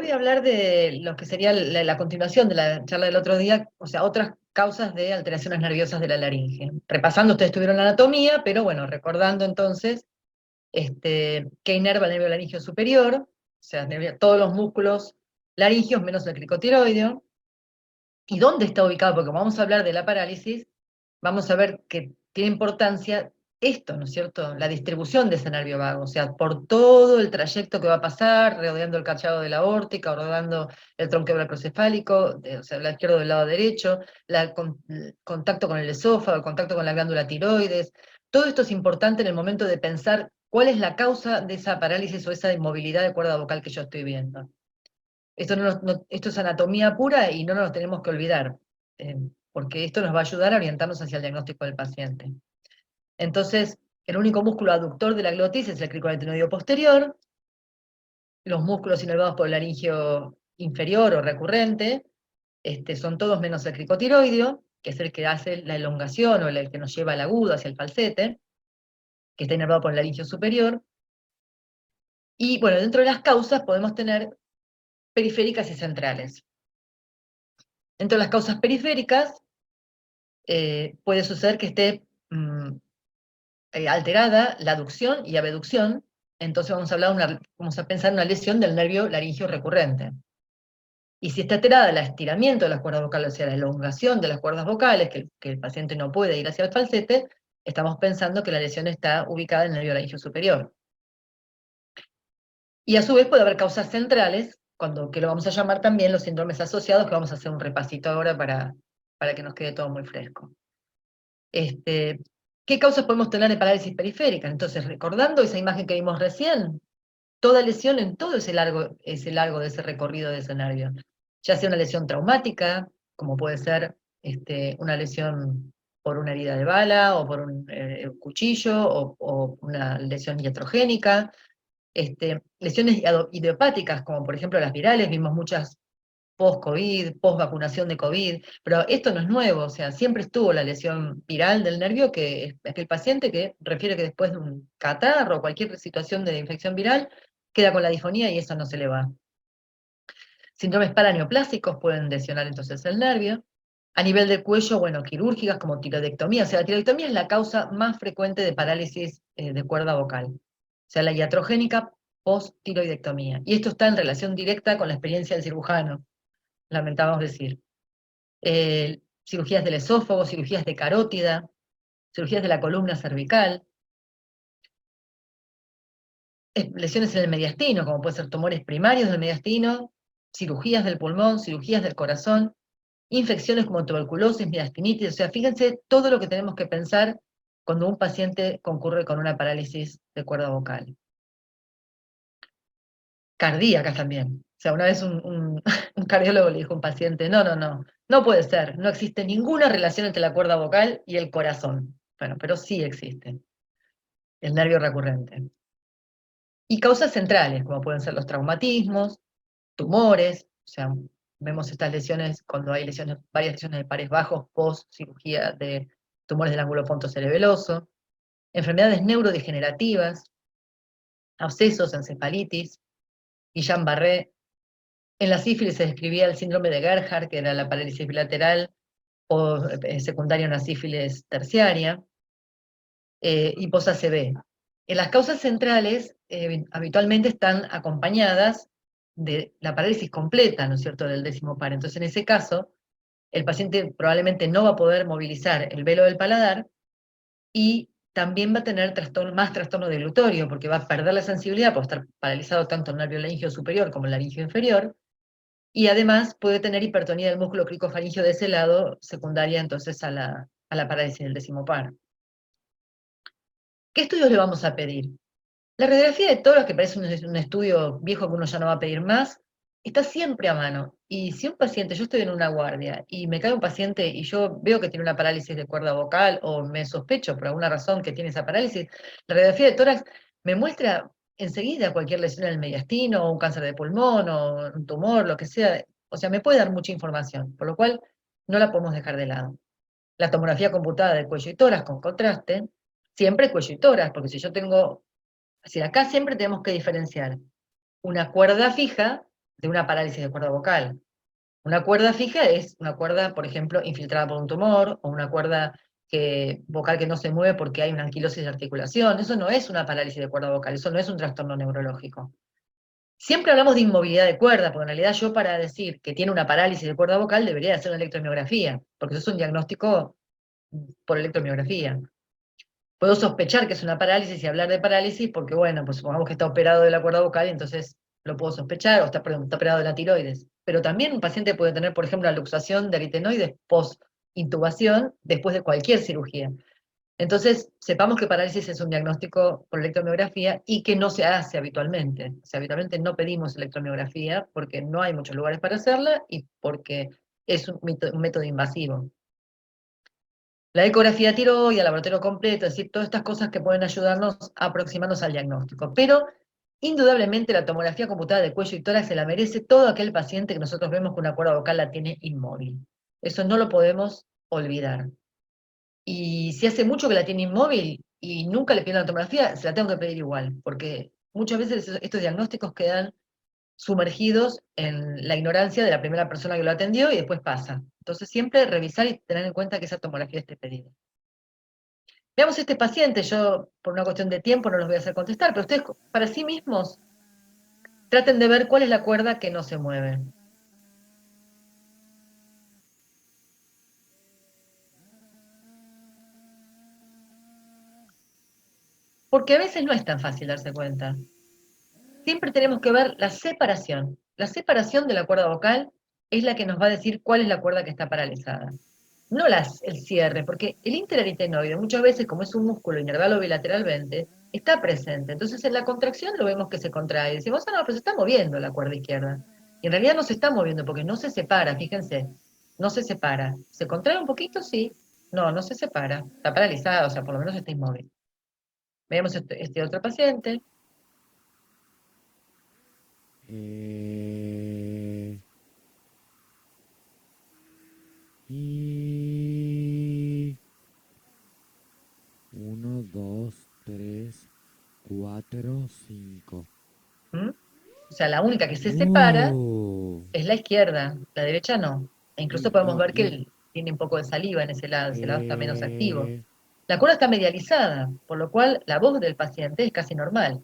voy a hablar de lo que sería la continuación de la charla del otro día, o sea, otras causas de alteraciones nerviosas de la laringe. Repasando, ustedes tuvieron la anatomía, pero bueno, recordando entonces que inerva el nervio laringeo superior, o sea, todos los músculos laringeos menos el cricotiroideo. ¿Y dónde está ubicado? Porque como vamos a hablar de la parálisis, vamos a ver que tiene importancia esto, ¿no es cierto? La distribución de ese nervio vago, o sea, por todo el trayecto que va a pasar, rodeando el cachado de la aórtica, rodeando el tronco brachioencefálico, o sea, el lado izquierdo del lado derecho, el contacto con el esófago, el contacto con la glándula tiroides. Todo esto es importante en el momento de pensar cuál es la causa de esa parálisis o esa inmovilidad de cuerda vocal que yo estoy viendo. Esto es anatomía pura y no nos tenemos que olvidar, porque esto nos va a ayudar a orientarnos hacia el diagnóstico del paciente. Entonces, el único músculo aductor de la glotis es el cricoaritenoideo posterior. Los músculos inervados por el laringio inferior o recurrente son todos menos el cricotiroideo, que es el que hace la elongación o el que nos lleva al agudo hacia el falsete, que está inervado por el laringio superior. Y bueno, dentro de las causas podemos tener periféricas y centrales. Dentro de las causas periféricas, puede suceder que esté alterada la aducción y abducción, entonces vamos a pensar en una lesión del nervio laringio recurrente. Y si está alterada el estiramiento de las cuerdas vocales, o sea, la elongación de las cuerdas vocales, que el paciente no puede ir hacia el falsete, estamos pensando que la lesión está ubicada en el nervio laringio superior. Y a su vez puede haber causas centrales, que lo vamos a llamar también los síndromes asociados, que vamos a hacer un repasito ahora para que nos quede todo muy fresco. ¿Qué causas podemos tener de parálisis periférica? Entonces, recordando esa imagen que vimos recién, toda lesión en todo ese largo de ese recorrido de ese nervio, ya sea una lesión traumática, como puede ser una lesión por una herida de bala o por un cuchillo o una lesión iatrogénica, lesiones idiopáticas, como por ejemplo las virales, vimos muchas post-COVID, post-vacunación de COVID, pero esto no es nuevo, o sea, siempre estuvo la lesión viral del nervio, que es aquel paciente que refiere que después de un catarro o cualquier situación de infección viral, queda con la disfonía y eso no se le va. Síndromes paraneoplásicos pueden lesionar entonces el nervio. A nivel del cuello, bueno, quirúrgicas como tiroidectomía, o sea, la tiroidectomía es la causa más frecuente de parálisis de cuerda vocal, o sea, la iatrogénica post-tiroidectomía. Y esto está en relación directa con la experiencia del cirujano, lamentamos decir. Cirugías del esófago, cirugías de carótida, cirugías de la columna cervical, lesiones en el mediastino, como pueden ser tumores primarios del mediastino, cirugías del pulmón, cirugías del corazón, infecciones como tuberculosis, miastinitis, o sea, fíjense todo lo que tenemos que pensar cuando un paciente concurre con una parálisis de cuerda vocal. Cardíacas también. O sea, una vez un cardiólogo le dijo a un paciente, no puede ser, no existe ninguna relación entre la cuerda vocal y el corazón. Bueno, pero sí existe, el nervio recurrente. Y causas centrales, como pueden ser los traumatismos, tumores, o sea, vemos estas lesiones cuando hay varias lesiones de pares bajos post cirugía de tumores del ángulo pontocerebeloso, enfermedades neurodegenerativas, abscesos, encefalitis, Guillain-Barré. En la sífilis se describía el síndrome de Gerhardt, que era la parálisis bilateral o secundaria a una sífilis terciaria, y post-ACV. En las causas centrales habitualmente están acompañadas de la parálisis completa, ¿no es cierto?, del décimo par. Entonces, en ese caso, el paciente probablemente no va a poder movilizar el velo del paladar y también va a tener más trastorno deglutorio, porque va a perder la sensibilidad por estar paralizado tanto el nervio laringio superior como el laringio inferior, y además puede tener hipertonía del músculo cricofaringio de ese lado, secundaria entonces a la parálisis del décimo par. ¿Qué estudios le vamos a pedir? La radiografía de tórax, que parece un estudio viejo que uno ya no va a pedir más, está siempre a mano. Y si un paciente, yo estoy en una guardia, y me cae un paciente y yo veo que tiene una parálisis de cuerda vocal, o me sospecho por alguna razón que tiene esa parálisis, la radiografía de tórax me muestra enseguida cualquier lesión en el mediastino, o un cáncer de pulmón, o un tumor, lo que sea. O sea, me puede dar mucha información, por lo cual no la podemos dejar de lado. La tomografía computada de cuello y tórax con contraste, siempre cuello y tórax, porque si yo tengo, es decir, acá siempre tenemos que diferenciar una cuerda fija de una parálisis de cuerda vocal. Una cuerda fija es una cuerda, por ejemplo, infiltrada por un tumor, o una cuerda vocal que no se mueve porque hay una anquilosis de articulación. Eso no es una parálisis de cuerda vocal, eso no es un trastorno neurológico. Siempre hablamos de inmovilidad de cuerda, porque en realidad yo para decir que tiene una parálisis de cuerda vocal debería hacer una electromiografía, porque eso es un diagnóstico por electromiografía. Puedo sospechar que es una parálisis y hablar de parálisis porque, bueno, pues supongamos que está operado de la cuerda vocal y entonces lo puedo sospechar, o está, perdón, está operado de la tiroides. Pero también un paciente puede tener, por ejemplo, la luxación de aritenoides post-intubación después de cualquier cirugía. Entonces, sepamos que parálisis es un diagnóstico por electromiografía y que no se hace habitualmente. O sea, habitualmente no pedimos electromiografía porque no hay muchos lugares para hacerla y porque es un método invasivo. La ecografía tiroidea, el laboratorio completo, es decir, todas estas cosas que pueden ayudarnos a aproximarnos al diagnóstico. Pero, indudablemente, la tomografía computada de cuello y tórax se la merece todo aquel paciente que nosotros vemos que una cuerda vocal la tiene inmóvil. Eso no lo podemos olvidar. Y si hace mucho que la tiene inmóvil y nunca le piden la tomografía, se la tengo que pedir igual, porque muchas veces estos diagnósticos quedan sumergidos en la ignorancia de la primera persona que lo atendió y después pasa. Entonces siempre revisar y tener en cuenta que esa tomografía esté pedida. Veamos este paciente, yo por una cuestión de tiempo no los voy a hacer contestar, pero ustedes para sí mismos traten de ver cuál es la cuerda que no se mueve. Porque a veces no es tan fácil darse cuenta. Siempre tenemos que ver la separación. La separación de la cuerda vocal es la que nos va a decir cuál es la cuerda que está paralizada. No el cierre, porque el interaritenoide muchas veces, como es un músculo inervado bilateralmente, está presente. Entonces en la contracción lo vemos que se contrae. Y decimos, ah, no, pero se está moviendo la cuerda izquierda. Y en realidad no se está moviendo porque no se separa, fíjense, no se separa. ¿Se contrae un poquito? Sí. No, no se separa. Está paralizada, o sea, por lo menos está inmóvil. Veamos este otro paciente. Y 1, 2, 3, 4, 5. ¿Mm? O sea, la única que se separa es la izquierda, la derecha no. E incluso podemos ver que él tiene un poco de saliva en ese lado está menos activo. La cuerda está medializada, por lo cual la voz del paciente es casi normal.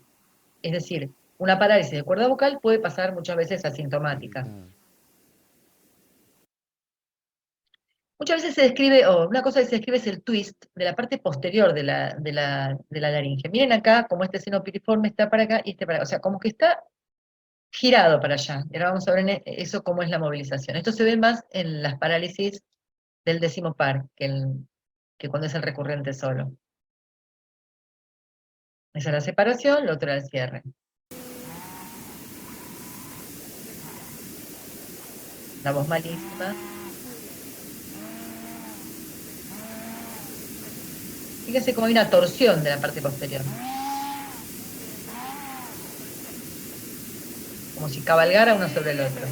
Es decir, una parálisis de cuerda vocal puede pasar muchas veces asintomática. Agitada. Muchas veces se describe, o una cosa que se describe es el twist de la parte posterior de la laringe. Miren acá, como este seno piriforme está para acá y este para acá. O sea, como que está girado para allá. Y ahora vamos a ver eso cómo es la movilización. Esto se ve más en las parálisis del décimo par que cuando es el recurrente solo. Esa es la separación, lo otro era el cierre. La voz malísima. Fíjense cómo hay una torsión de la parte posterior. Como si cabalgara uno sobre el otro.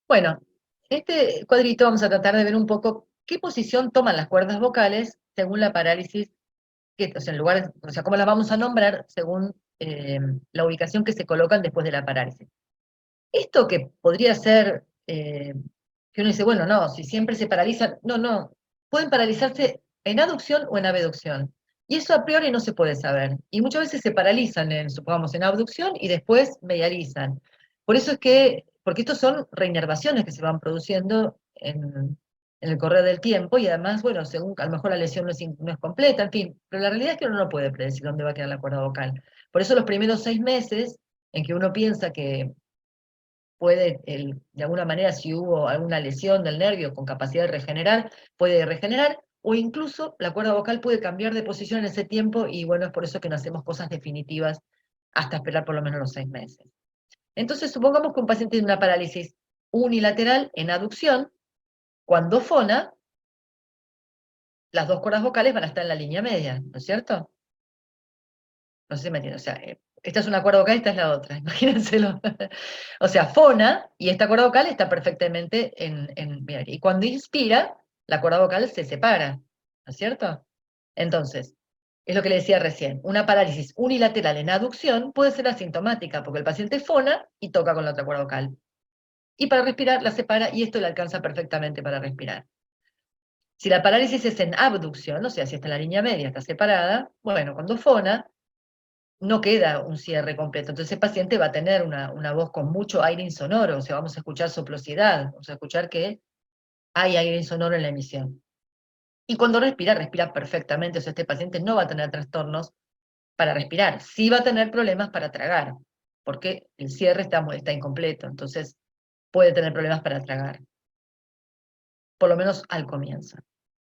Bueno, en este cuadrito vamos a tratar de ver un poco qué posición toman las cuerdas vocales según la parálisis, o sea, en lugar, o sea, cómo las vamos a nombrar según la ubicación que se colocan después de la parálisis. Esto que podría ser, que uno dice, bueno, no, si siempre se paralizan, no, no, pueden paralizarse en aducción o en abducción. Y eso a priori no se puede saber. Y muchas veces se paralizan, supongamos, en abducción y después medializan. Por eso es que, porque estos son reinervaciones que se van produciendo en el correr del tiempo y además, bueno, según a lo mejor la lesión no es completa, en fin, pero la realidad es que uno no puede predecir dónde va a quedar la cuerda vocal. Por eso los primeros 6 meses en que uno piensa que puede, de alguna manera, si hubo alguna lesión del nervio con capacidad de regenerar, puede regenerar, o incluso la cuerda vocal puede cambiar de posición en ese tiempo, y bueno, es por eso que no hacemos cosas definitivas hasta esperar por lo menos los 6 meses. Entonces, supongamos que un paciente tiene una parálisis unilateral en aducción, cuando fona, las dos cuerdas vocales van a estar en la línea media, ¿no es cierto? No sé si me entienden, o sea, esta es una cuerda vocal, esta es la otra, imagínenselo. O sea, fona, y esta cuerda vocal está perfectamente mira, y cuando inspira, la cuerda vocal se separa, ¿no es cierto? Entonces, es lo que le decía recién, una parálisis unilateral en aducción puede ser asintomática, porque el paciente fona y toca con la otra cuerda vocal. Y para respirar la separa y esto le alcanza perfectamente para respirar. Si la parálisis es en abducción, o sea, si está en la línea media, está separada, bueno, cuando fona, no queda un cierre completo. Entonces el paciente va a tener una voz con mucho aire insonoro, o sea, vamos a escuchar soplosidad, vamos a escuchar que hay aire insonoro en la emisión. Y cuando respira, respira perfectamente, o sea, este paciente no va a tener trastornos para respirar, sí va a tener problemas para tragar, porque el cierre está incompleto, entonces puede tener problemas para tragar, por lo menos al comienzo.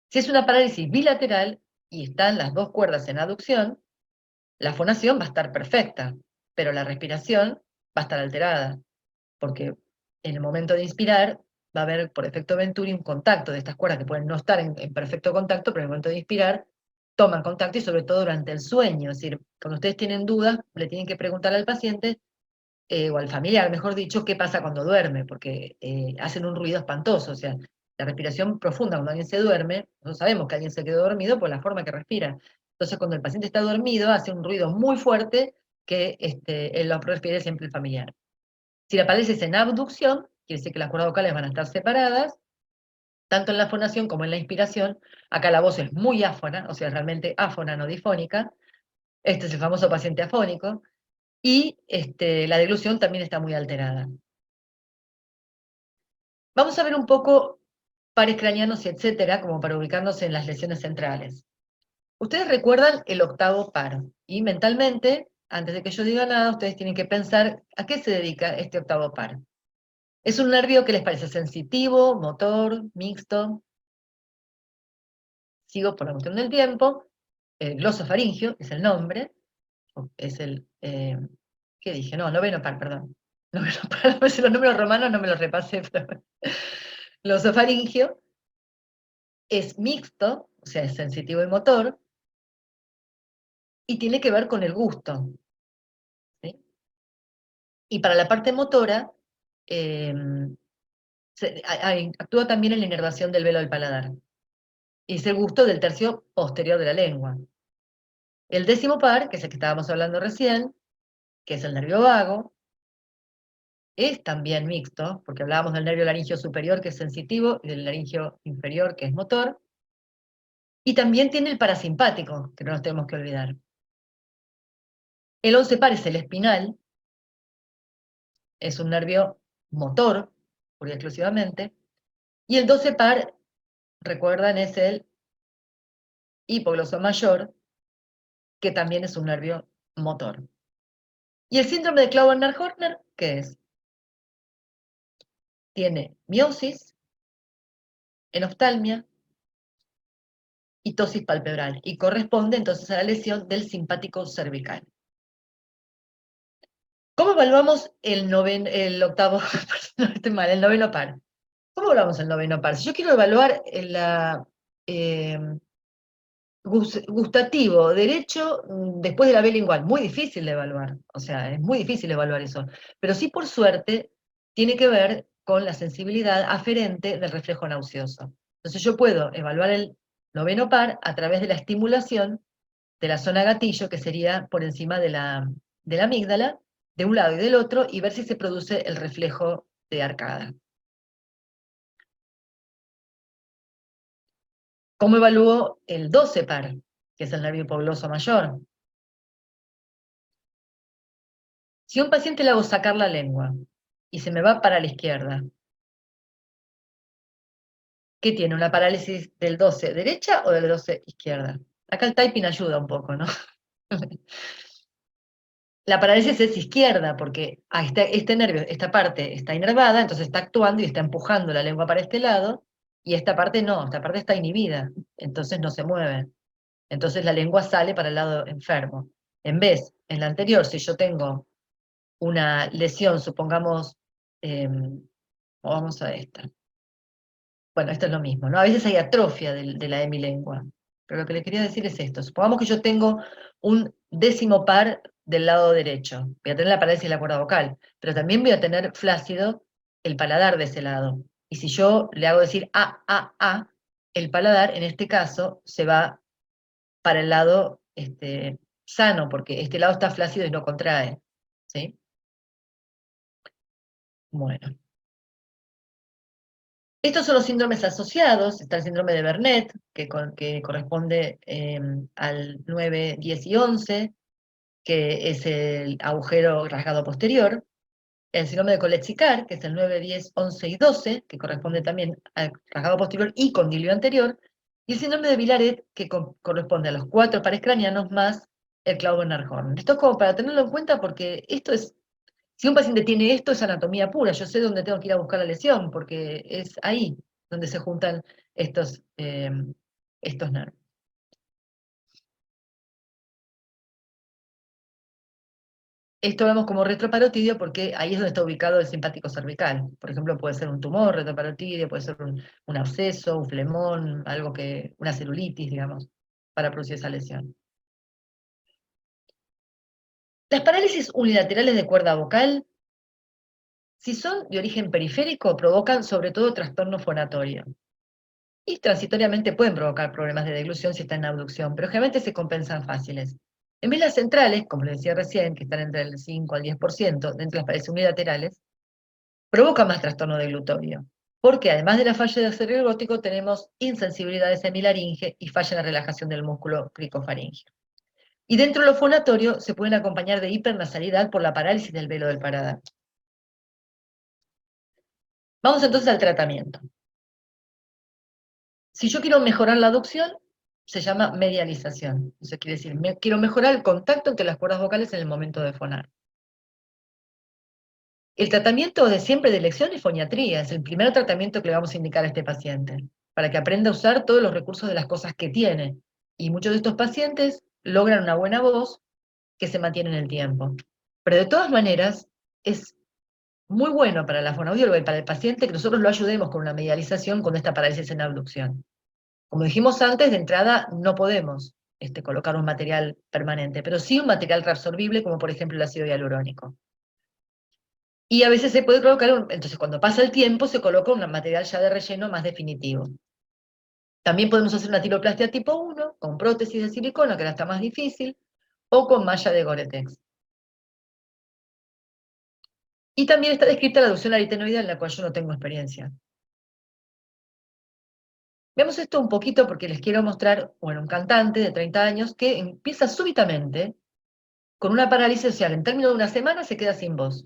Si es una parálisis bilateral y están las dos cuerdas en aducción, la fonación va a estar perfecta, pero la respiración va a estar alterada, porque en el momento de inspirar va a haber por efecto Venturi un contacto de estas cuerdas que pueden no estar en perfecto contacto, pero en el momento de inspirar toman contacto y sobre todo durante el sueño. Es decir, cuando ustedes tienen dudas, le tienen que preguntar al paciente o al familiar, mejor dicho, qué pasa cuando duerme, porque hacen un ruido espantoso. O sea, la respiración profunda, cuando alguien se duerme, no sabemos que alguien se quedó dormido por la forma que respira. Entonces, cuando el paciente está dormido, hace un ruido muy fuerte que él lo refiere siempre el familiar. Si la parálisis es en abducción, quiere decir que las cuerdas vocales van a estar separadas, tanto en la fonación como en la inspiración. Acá la voz es muy áfona, o sea, realmente áfona, no difónica. Este es el famoso paciente afónico. Y la deglución también está muy alterada. Vamos a ver un poco pares craneanos y etcétera, como para ubicarnos en las lesiones centrales. Ustedes recuerdan el octavo par, y mentalmente, antes de que yo diga nada, ustedes tienen que pensar a qué se dedica este octavo par. ¿Es un nervio que les parece sensitivo, motor, mixto? Sigo por la cuestión del tiempo. Glosofaringio es el nombre, es ¿qué dije? No, noveno par, perdón. Noveno par, a veces los números romanos no me los repasé, pero glosofaringio es mixto, o sea, es sensitivo y motor, y tiene que ver con el gusto, ¿sí? Y para la parte motora, eh, actúa también en la inervación del velo del paladar, y es el gusto del tercio posterior de la lengua. El décimo par, que es el que estábamos hablando recién, que es el nervio vago, es también mixto, porque hablábamos del nervio laringio superior, que es sensitivo, y del laringio inferior, que es motor, y también tiene el parasimpático, que no nos tenemos que olvidar. El 11 par es el espinal, es un nervio motor, pura y exclusivamente, y el 12 par, recuerdan, es el hipogloso mayor, que también es un nervio motor. ¿Y el síndrome de Klauer-Horner qué es? Tiene miosis, enoftalmia y tosis palpebral, y corresponde entonces a la lesión del simpático cervical. ¿Cómo evaluamos el octavo, no estoy mal, el noveno par? ¿Cómo evaluamos el noveno par? Si yo quiero evaluar eh, gustativo, derecho, después de la B lingual, muy difícil de evaluar, o sea, es muy difícil evaluar eso, pero sí por suerte tiene que ver con la sensibilidad aferente del reflejo nauseoso. Entonces yo puedo evaluar el noveno par a través de la estimulación de la zona gatillo, que sería por encima de la amígdala, de un lado y del otro, y ver si se produce el reflejo de arcada. ¿Cómo evalúo el 12 par, que es el nervio hipogloso mayor? Si a un paciente le hago sacar la lengua y se me va para la izquierda, ¿qué tiene? ¿Una parálisis del 12 derecha o del 12 izquierda? Acá el typing ayuda un poco, ¿no? La parálisis es izquierda porque este nervio, esta parte está inervada, entonces está actuando y está empujando la lengua para este lado, y esta parte no, esta parte está inhibida, entonces no se mueve. Entonces la lengua sale para el lado enfermo. En vez, en la anterior, si yo tengo una lesión, supongamos, vamos a esta. Bueno, esto es lo mismo, ¿no? A veces hay atrofia de la hemilengua, pero lo que le quería decir es esto. Supongamos que yo tengo un décimo par del lado derecho. Voy a tener la parálisis de la cuerda vocal, pero también voy a tener flácido el paladar de ese lado. Y si yo le hago decir a, el paladar en este caso se va para el lado sano, porque este lado está flácido y no contrae. ¿Sí? Bueno. Estos son los síndromes asociados. Está el síndrome de Bernet, que corresponde al 9, 10 y 11, que es el agujero rasgado posterior. El síndrome de Koletzikar, que es el 9, 10, 11 y 12, que corresponde también al rasgado posterior y condilio anterior. Y el síndrome de Villaret, que corresponde a los 4 pares craneanos más el clavo Bernard Horn. Esto es como para tenerlo en cuenta porque esto es, si un paciente tiene esto, es anatomía pura. Yo sé dónde tengo que ir a buscar la lesión, porque es ahí donde se juntan estos nervios. Esto vemos como retroparotidio porque ahí es donde está ubicado el simpático cervical. Por ejemplo, puede ser un tumor retroparotidio, puede ser un absceso, un flemón, una celulitis, digamos, para producir esa lesión. Las parálisis unilaterales de cuerda vocal, si son de origen periférico, provocan sobre todo trastorno fonatorio. Y transitoriamente pueden provocar problemas de deglución si están en abducción, pero generalmente se compensan fáciles. En vez las centrales, como les decía recién, que están entre el 5 al 10%, dentro de las parálisis unilaterales, provoca más trastorno deglutorio, porque además de la falla de acero gótico tenemos insensibilidad de semilaringe y falla en la relajación del músculo cricofaringeo. Y dentro de lo fonatorio se pueden acompañar de hipernasalidad por la parálisis del velo del paladar. Vamos entonces al tratamiento. Si yo quiero mejorar la adducción, se llama medialización. Eso quiere decir, quiero mejorar el contacto entre las cuerdas vocales en el momento de fonar. El tratamiento de siempre de elección es foniatría, es el primer tratamiento que le vamos a indicar a este paciente, para que aprenda a usar todos los recursos de las cosas que tiene. Y muchos de estos pacientes logran una buena voz que se mantiene en el tiempo. Pero de todas maneras, es muy bueno para la fonoaudióloga y para el paciente que nosotros lo ayudemos con una medialización con esta parálisis en abducción. Como dijimos antes, de entrada no podemos colocar un material permanente, pero sí un material reabsorbible, como por ejemplo el ácido hialurónico. Y a veces se puede colocar, entonces cuando pasa el tiempo se coloca un material ya de relleno más definitivo. También podemos hacer una tiloplastia tipo 1, con prótesis de silicona, que ahora está más difícil, o con malla de Gore-Tex. Y también está descrita la aducción aritenoidal, en la cual yo no tengo experiencia. Veamos esto un poquito porque les quiero mostrar, bueno, un cantante de 30 años que empieza súbitamente con una parálisis, o sea, en términos de una semana se queda sin voz.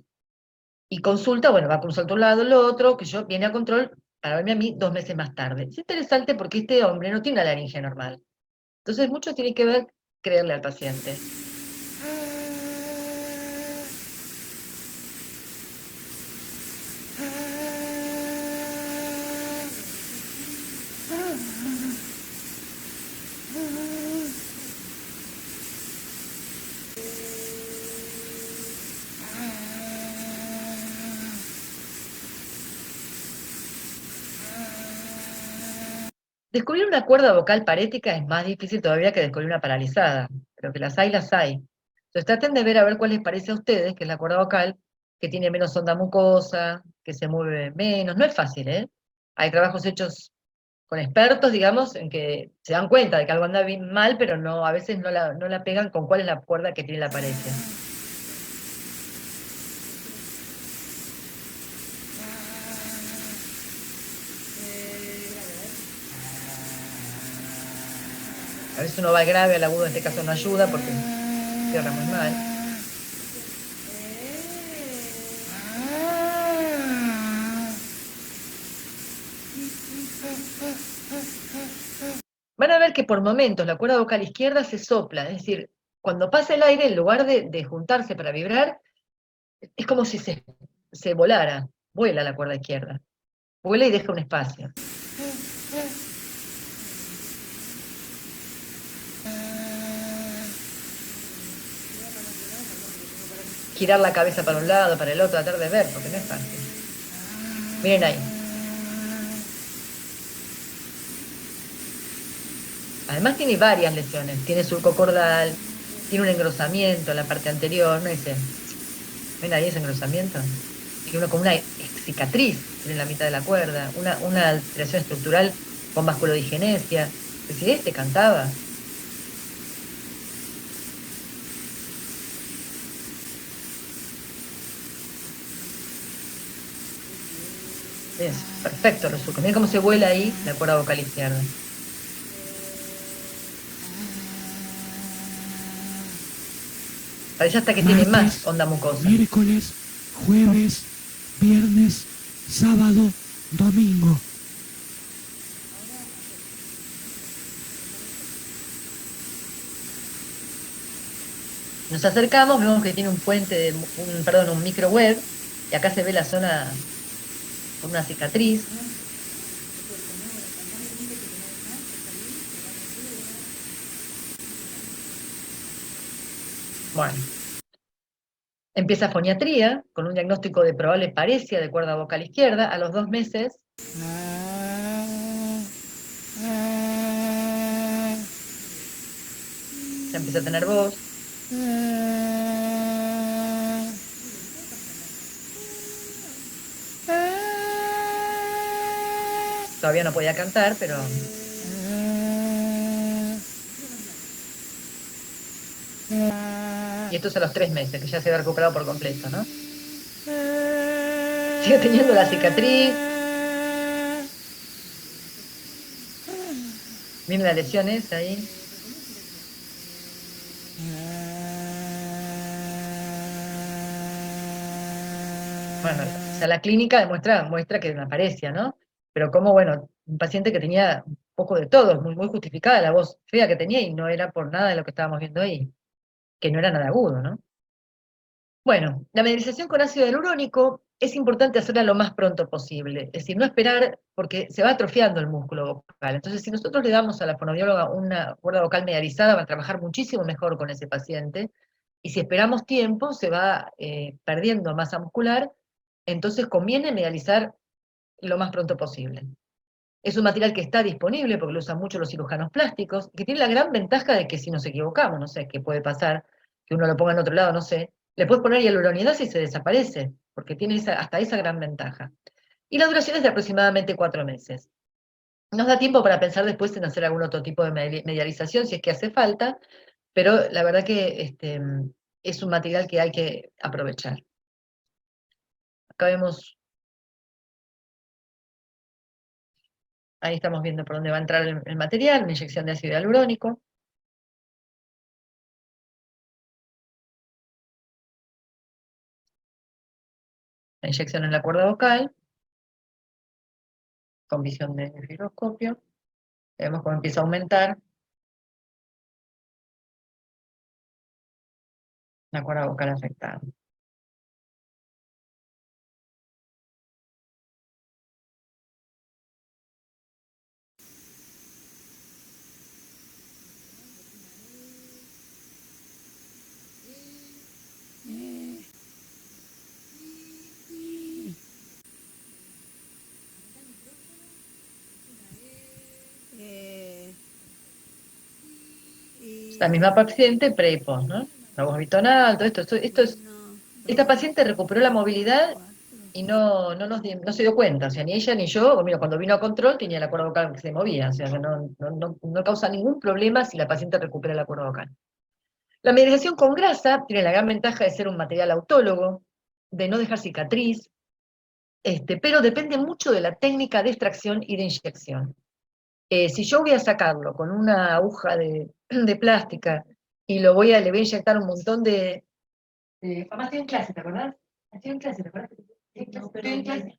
Y consulta, bueno, va con un salto a un lado, lo otro, que yo viene a control para verme a mí 2 meses más tarde. Es interesante porque este hombre no tiene una laringe normal. Entonces, mucho tiene que ver creerle al paciente. Descubrir una cuerda vocal parética es más difícil todavía que descubrir una paralizada, pero que las hay, las hay. Entonces traten de ver a ver cuál les parece a ustedes, que es la cuerda vocal, que tiene menos onda mucosa, que se mueve menos. No es fácil, ¿eh? Hay trabajos hechos con expertos, digamos, en que se dan cuenta de que algo anda bien mal, pero no, a veces no la pegan con cuál es la cuerda que tiene la pareja. A veces uno va al grave, al agudo, en este caso no ayuda porque cierra muy mal. Van a ver que por momentos la cuerda vocal izquierda se sopla, es decir, cuando pasa el aire, en lugar de juntarse para vibrar, es como si se volara, vuela la cuerda izquierda, vuela y deja un espacio. Girar la cabeza para un lado, para el otro, tratar de ver, porque no es fácil. Miren ahí. Además tiene varias lesiones, tiene surco cordal, tiene un engrosamiento en la parte anterior, ¿no? Dice, ¿ven ahí ese engrosamiento? Y uno con una cicatriz en la mitad de la cuerda, una alteración estructural con vasculodigenesia. Es decir, este cantaba. Es perfecto los surcos. Miren cómo se vuela ahí la cuerda vocal izquierda. Parece hasta que tiene más Martes, onda mucosa. miércoles, jueves, viernes, sábado, domingo. Nos acercamos, vemos que tiene un puente, perdón, un micro web, y acá se ve la zona con una cicatriz. Bueno, empieza foniatría, con un diagnóstico de probable paresia de cuerda vocal izquierda. A los 2 meses ya empieza a tener voz. Todavía no podía cantar, pero... Y esto es a los 3 meses, que ya se había recuperado por completo, ¿no? Sigue teniendo la cicatriz. Miren la lesión esa ahí. Bueno, o sea, la clínica muestra que es una paresia, ¿no? Pero como, bueno, un paciente que tenía un poco de todo, muy justificada la voz fea que tenía y no era por nada de lo que estábamos viendo ahí, que no era nada agudo, ¿no? Bueno, la medialización con ácido hialurónico es importante hacerla lo más pronto posible, es decir, no esperar porque se va atrofiando el músculo vocal. Entonces, si nosotros le damos a la fonoaudióloga una cuerda vocal medializada, va a trabajar muchísimo mejor con ese paciente, y si esperamos tiempo, se va perdiendo masa muscular, entonces conviene medializar lo más pronto posible. Es un material que está disponible porque lo usan mucho los cirujanos plásticos, que tiene la gran ventaja de que si nos equivocamos, no sé qué puede pasar, que uno lo ponga en otro lado, no sé, le puedes poner hialuronidasa y se desaparece, porque tiene hasta esa gran ventaja. Y la duración es de aproximadamente 4 meses. Nos da tiempo para pensar después en hacer algún otro tipo de medialización si es que hace falta, pero la verdad que es un material que hay que aprovechar. Acá vemos, ahí estamos viendo por dónde va a entrar el material, una inyección de ácido hialurónico. La inyección en la cuerda vocal, con visión de giroscopio. Vemos cómo empieza a aumentar la cuerda vocal afectada. La misma paciente pre y post, ¿no? La voz bitonal, todo esto es... Esta paciente recuperó la movilidad y no se dio cuenta, o sea, ni ella ni yo, mira, cuando vino a control tenía la cuerda vocal que se movía, o sea, que no causa ningún problema si la paciente recupera la cuerda vocal. La medialización con grasa tiene la gran ventaja de ser un material autólogo, de no dejar cicatriz, pero depende mucho de la técnica de extracción y de inyección. Si yo voy a sacarlo con una aguja de plástica y le voy a inyectar un montón de... Mamá, estoy en clase, ¿te acordás? Estoy en clase, ¿te acordás? Estoy en clase.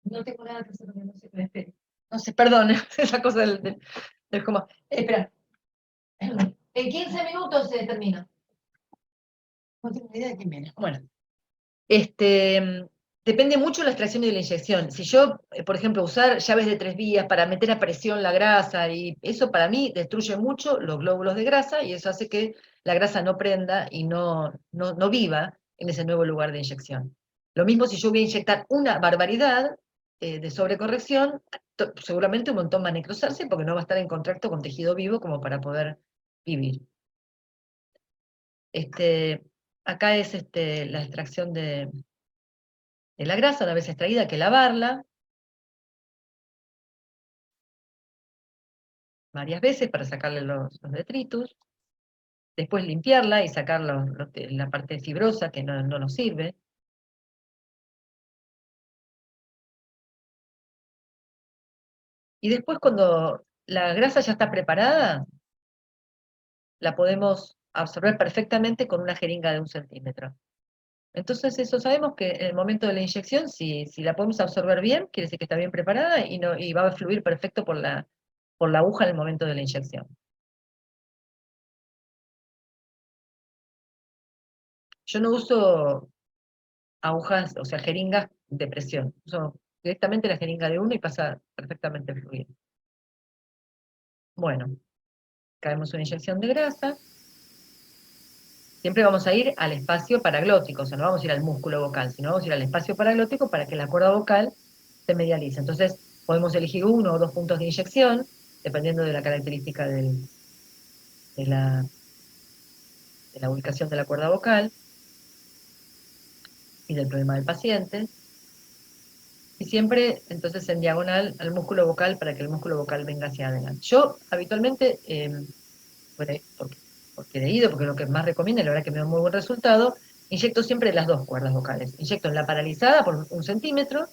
No tengo nada que hacer, no sé, me espere. No sé, perdón, esa cosa del coma. Espera. En 15 minutos se termina. No tengo ni idea de quién viene. Bueno. Depende mucho de la extracción y de la inyección. Si yo, por ejemplo, usar llaves de 3 vías para meter a presión la grasa, y eso para mí destruye mucho los glóbulos de grasa y eso hace que la grasa no prenda y no viva en ese nuevo lugar de inyección. Lo mismo si yo voy a inyectar una barbaridad de sobrecorrección, seguramente un montón va a necrosarse porque no va a estar en contacto con tejido vivo como para poder vivir. Acá es la extracción de la grasa, una vez extraída, hay que lavarla varias veces para sacarle los detritus, después limpiarla y sacar la parte fibrosa que no nos sirve. Y después cuando la grasa ya está preparada, la podemos absorber perfectamente con una jeringa de 1 centímetro. Entonces eso sabemos que en el momento de la inyección, si la podemos absorber bien, quiere decir que está bien preparada y va a fluir perfecto por la aguja en el momento de la inyección. Yo no uso agujas, o sea, jeringas de presión. Uso directamente la jeringa de uno y pasa perfectamente el fluido. Bueno, caemos una inyección de grasa. Siempre vamos a ir al espacio paraglótico, o sea, no vamos a ir al músculo vocal, sino vamos a ir al espacio paraglótico para que la cuerda vocal se medialice. Entonces, podemos elegir 1 o 2 puntos de inyección, dependiendo de la característica de la ubicación de la cuerda vocal y del problema del paciente. Y siempre, entonces, en diagonal al músculo vocal para que el músculo vocal venga hacia adelante. Yo, habitualmente, porque he leído, porque es lo que más recomiendo, y la verdad que me da muy buen resultado, inyecto siempre las 2 cuerdas vocales. Inyecto en la paralizada por 1 centímetro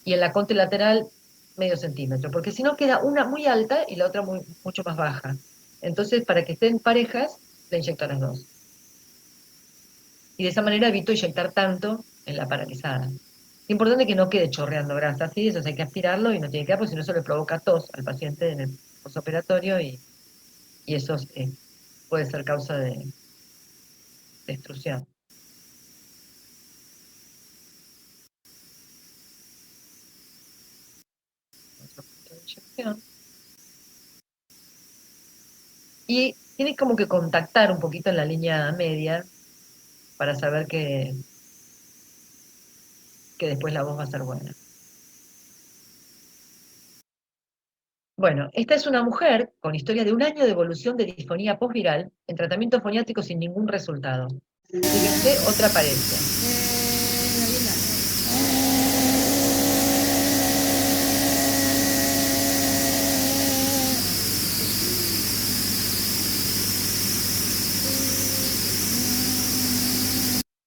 y en la contralateral medio centímetro, porque si no queda una muy alta y la otra mucho más baja. Entonces, para que estén parejas, le inyecto a las 2. Y de esa manera evito inyectar tanto en la paralizada. Es importante que no quede chorreando grasa, ¿sí? Eso hay que aspirarlo y no tiene que quedar, porque si no eso le provoca tos al paciente en el postoperatorio y eso puede ser causa de extrusión. Otro punto de inyección. Y tienes como que contactar un poquito en la línea media para saber que después la voz va a ser buena. Bueno, esta es una mujer con historia de 1 año de evolución de disfonía postviral en tratamiento foniátrico sin ningún resultado. Fíjense, otra aparece.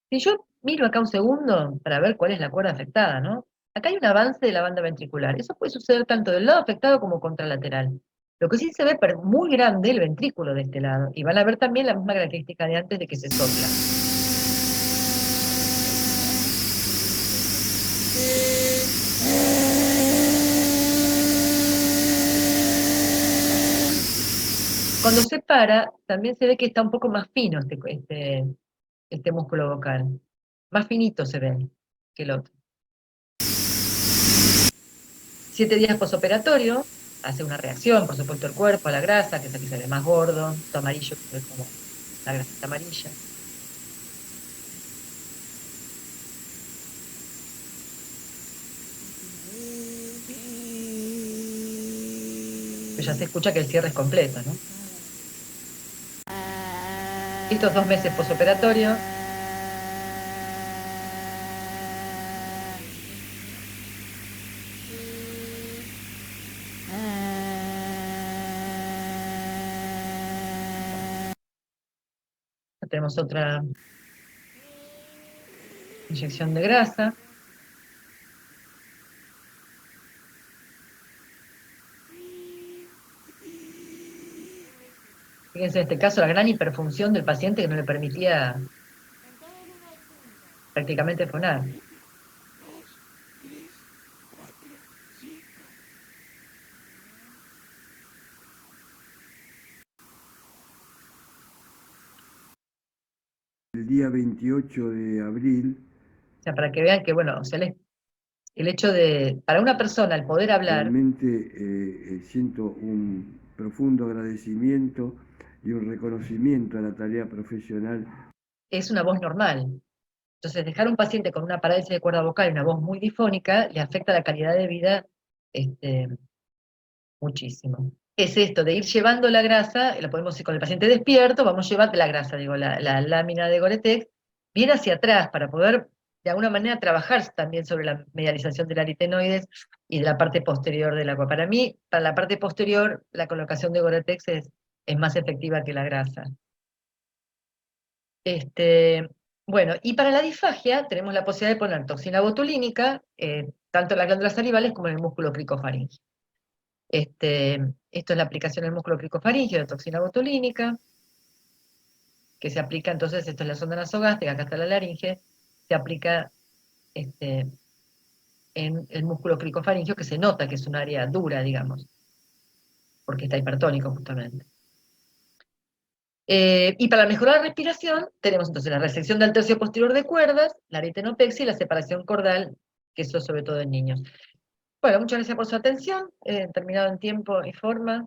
Si yo miro acá un segundo para ver cuál es la cuerda afectada, ¿no? Acá hay un avance de la banda ventricular. Eso puede suceder tanto del lado afectado como contralateral. Lo que sí se ve muy grande el ventrículo de este lado. Y van a ver también la misma característica de antes de que se sopla. Cuando se para, también se ve que está un poco más fino este músculo vocal. Más finito se ve que el otro. 7 días posoperatorio, hace una reacción, por supuesto, el cuerpo a la grasa, que es aquí se ve más gordo, todo amarillo, que es como la grasita amarilla. Pero ya se escucha que el cierre es completo, ¿no? Estos 2 meses posoperatorio. Tenemos otra inyección de grasa. Fíjense en este caso la gran hiperfunción del paciente que no le permitía prácticamente fonar. El día 28 de abril. O sea, para que vean que, bueno, o sea, el hecho de, para una persona, el poder hablar. Realmente siento un profundo agradecimiento y un reconocimiento a la tarea profesional. Es una voz normal. Entonces, dejar a un paciente con una parálisis de cuerda vocal y una voz muy difónica le afecta la calidad de vida muchísimo. es esto de ir llevando la grasa, lo podemos con el paciente despierto, vamos llevando la grasa, digo, la lámina de Gore-Tex, bien hacia atrás para poder de alguna manera trabajar también sobre la medialización del aritenoides y de la parte posterior del agua. Para mí, para la parte posterior, la colocación de Gore-Tex es más efectiva que la grasa. Bueno, y para la disfagia tenemos la posibilidad de poner toxina botulínica, tanto en las glándulas salivales como en el músculo cricofaríngeo. Esto es la aplicación en el músculo cricofaríngeo de toxina botulínica, que se aplica, entonces, esto es la sonda nasogástrica, acá está la laringe, se aplica en el músculo cricofaríngeo, que se nota que es un área dura, digamos, porque está hipertónico justamente. Y para mejorar la respiración, tenemos entonces la resección del tercio posterior de cuerdas, la aritenopexia y la separación cordal, que eso sobre todo en niños. Bueno, muchas gracias por su atención, terminado en tiempo y forma.